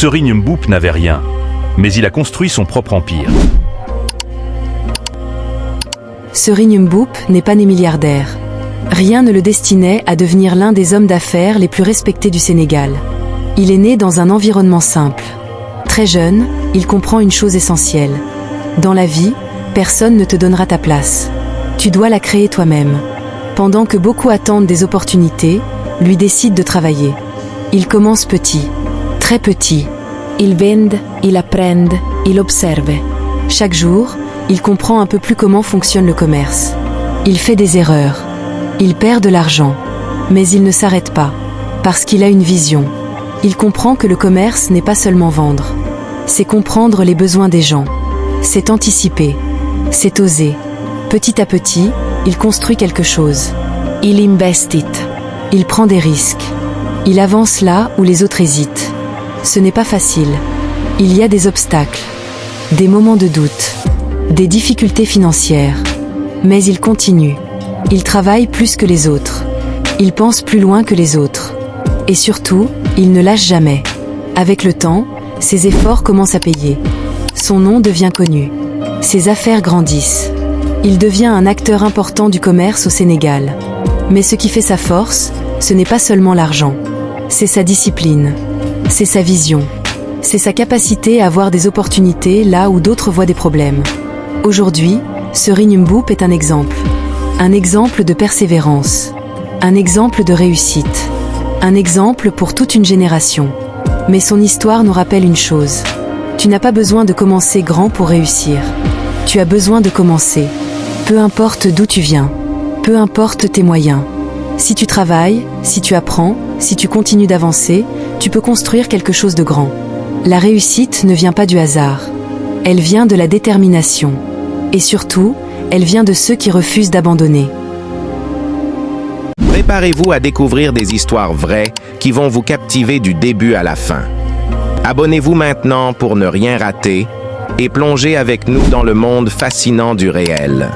Serigne Mboup n'avait rien, mais il a construit son propre empire. Serigne Mboup n'est pas né milliardaire. Rien ne le destinait à devenir l'un des hommes d'affaires les plus respectés du Sénégal. Il est né dans un environnement simple. Très jeune, il comprend une chose essentielle. Dans la vie, personne ne te donnera ta place. Tu dois la créer toi-même. Pendant que beaucoup attendent des opportunités, lui décide de travailler. Il commence petit, très petit. Il vende, il apprend, il observe. Chaque jour, il comprend un peu plus comment fonctionne le commerce. Il fait des erreurs. Il perd de l'argent. Mais il ne s'arrête pas, parce qu'il a une vision. Il comprend que le commerce n'est pas seulement vendre. C'est comprendre les besoins des gens. C'est anticiper. C'est oser. Petit à petit, il construit quelque chose. Il investit. Il prend des risques. Il avance là où les autres hésitent. Ce n'est pas facile. Il y a des obstacles, des moments de doute, des difficultés financières. Mais il continue. Il travaille plus que les autres. Il pense plus loin que les autres. Et surtout, il ne lâche jamais. Avec le temps, ses efforts commencent à payer. Son nom devient connu. Ses affaires grandissent. Il devient un acteur important du commerce au Sénégal. Mais ce qui fait sa force, ce n'est pas seulement l'argent. C'est sa discipline. C'est sa vision. C'est sa capacité à voir des opportunités là où d'autres voient des problèmes. Aujourd'hui, Serigne Mboup est un exemple. Un exemple de persévérance. Un exemple de réussite. Un exemple pour toute une génération. Mais son histoire nous rappelle une chose. Tu n'as pas besoin de commencer grand pour réussir. Tu as besoin de commencer. Peu importe d'où tu viens. Peu importe tes moyens. Si tu travailles, si tu apprends, si tu continues d'avancer, tu peux construire quelque chose de grand. La réussite ne vient pas du hasard. Elle vient de la détermination. Et surtout, elle vient de ceux qui refusent d'abandonner. Préparez-vous à découvrir des histoires vraies qui vont vous captiver du début à la fin. Abonnez-vous maintenant pour ne rien rater et plongez avec nous dans le monde fascinant du réel.